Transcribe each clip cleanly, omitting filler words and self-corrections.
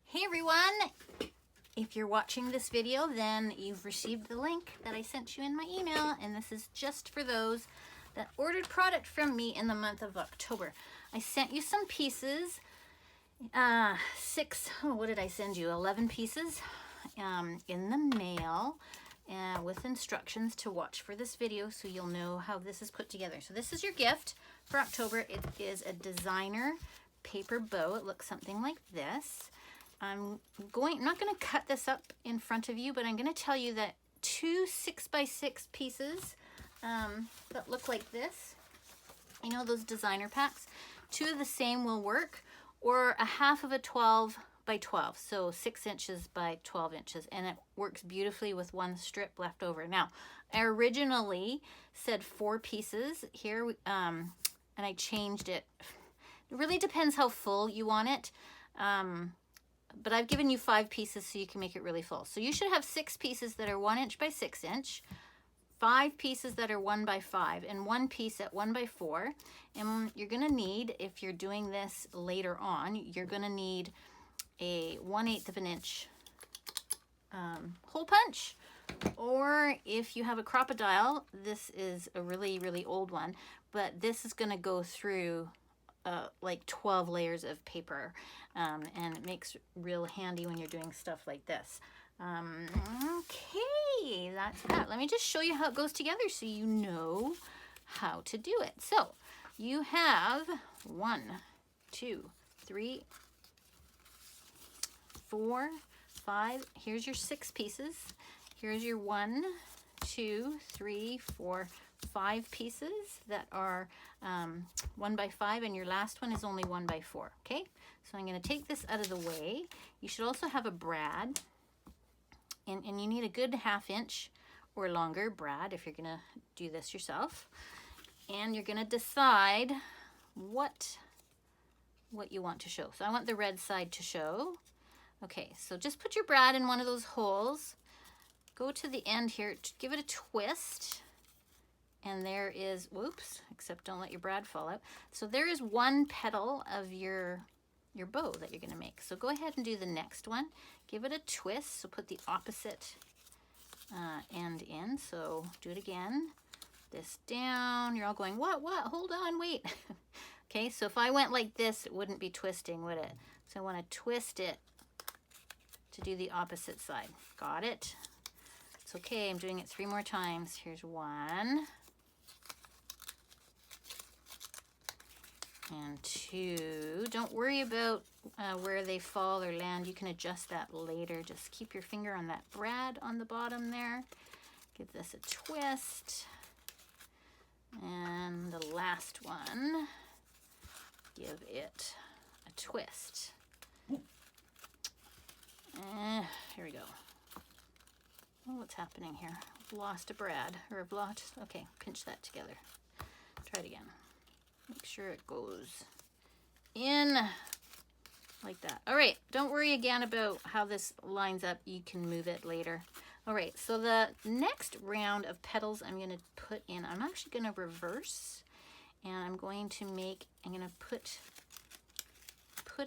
Hey everyone! If you're watching this video, then you've received the link that I sent you in my email, and this is just for those that ordered product from me in the month of October. I sent you some pieces, what did I send you? 11 pieces in the mail with instructions to watch for this video so you'll know how this is put together. So this is your gift for October. It is a designer paper bow. It looks something like this. I'm not going to cut this up in front of you, but I'm going to tell you that 2 6x6 pieces that look like this, you know, those designer packs, 2 of the same will work, or a half of a 12 by 12, so 6 inches by 12 inches, and it works beautifully with 1 strip left over. Now, I originally said 4 pieces here, and I changed it. It really depends how full you want it. But I've given you 5 pieces so you can make it really full. So you should have 6 pieces that are 1 inch by 6 inch, 5 pieces that are 1 by 5, and 1 piece at 1 by 4. And you're gonna need, if you're doing this later on, you're gonna need a 1/8 of an inch hole punch. Or if you have a crocodile, this is a really, really old one, but this is gonna go through like 12 layers of paper, and it makes real handy when you're doing stuff like this. Okay, that's that. Let me just show you how it goes together so you know how to do it. So you have 1, 2, 3, 4, 5. Here's your 6 pieces. Here's your 1, 2, 3, 4, 5 pieces that are 1 by 5, and your last one is only 1 by 4. Okay, so I'm going to take this out of the way. You should also have a brad, and you need a good 1/2 inch or longer brad if you're going to do this yourself. And you're going to decide what you want to show. So I want the red side to show. Okay, so just put your brad in one of those holes. Go to the end here, give it a twist. And there is, whoops, except don't let your brad fall out. So there is 1 petal of your bow that you're gonna make. So go ahead and do the next one. Give it a twist, so put the opposite end in. So do it again. This down, you're all going, what, hold on, wait. Okay, so if I went like this, it wouldn't be twisting, would it? So I wanna twist it to do the opposite side. Got it? It's okay, I'm doing it 3 more times. Here's 1. And 2. Don't worry about where they fall or land. You can adjust that later. Just keep your finger on that brad on the bottom there. Give this a twist. And the last one, give it a twist. Here we go. Oh, what's happening here? I've lost a brad, or I've lost, okay, pinch that together. Try it again. Make sure it goes in like that. All right, don't worry again about how this lines up. You can move it later. All right, so the next round of petals I'm gonna put in, I'm actually gonna reverse, and I'm going to make, I'm gonna put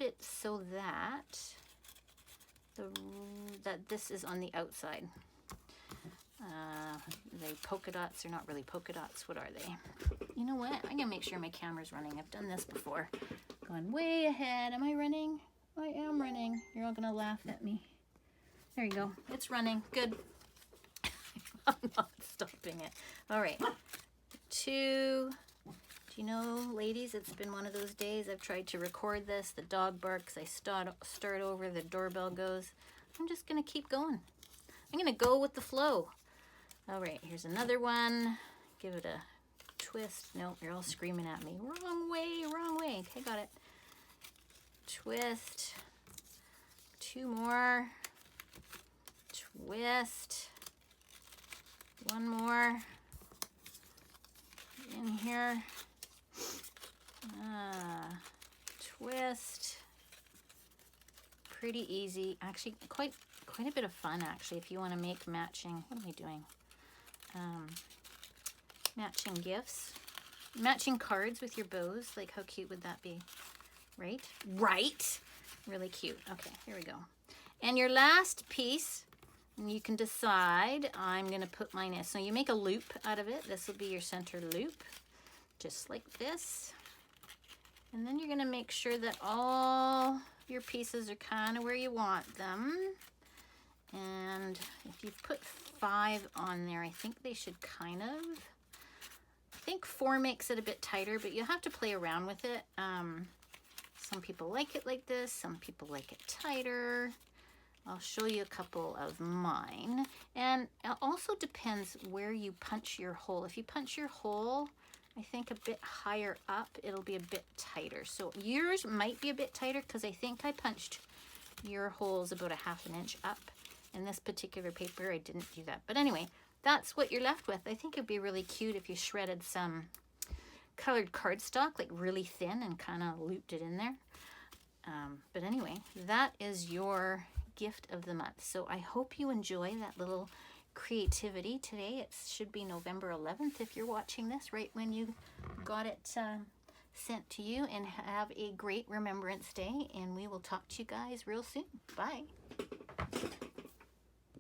it so that this is on the outside. They polka dots, they're not really polka dots. What are they? You know what? I'm gonna make sure my camera's running. I've done this before. Going way ahead. Am I running? I am running. You're all gonna laugh at me. There you go. It's running. Good. I'm not stopping it. All right. 2. Do you know, ladies, it's been one of those days. I've tried to record this. The dog barks. I start over. The doorbell goes. I'm just gonna keep going. I'm gonna go with the flow. All right, here's another one. Give it a twist. No, you're all screaming at me. Wrong way, wrong way. Okay, got it. Twist. 2 more. Twist. 1 more. In here. Twist. Pretty easy. Actually, quite a bit of fun, actually, if you want to make matching, what am I doing? Matching gifts. Matching cards with your bows. Like, how cute would that be? Right? Right? Really cute. Okay, here we go. And your last piece, and you can decide, I'm going to put mine in. So you make a loop out of it. This will be your center loop, just like this. And then you're going to make sure that all your pieces are kind of where you want them. And if you put 5 on there, I think they should kind of, I think 4 makes it a bit tighter, but you'll have to play around with it. Some people like it like this, some people like it tighter. I'll show you a couple of mine. And it also depends where you punch your hole. If you punch your hole, I think a bit higher up, it'll be a bit tighter. So yours might be a bit tighter because I think I punched your holes about 1/2 inch up. In this particular paper, I didn't do that. But anyway, that's what you're left with. I think it'd be really cute if you shredded some colored cardstock, like really thin, and kind of looped it in there. But anyway, that is your gift of the month. So I hope you enjoy that little creativity today. It should be November 11th if you're watching this right when you got it sent to you. And have a great Remembrance Day, and we will talk to you guys real soon. Bye.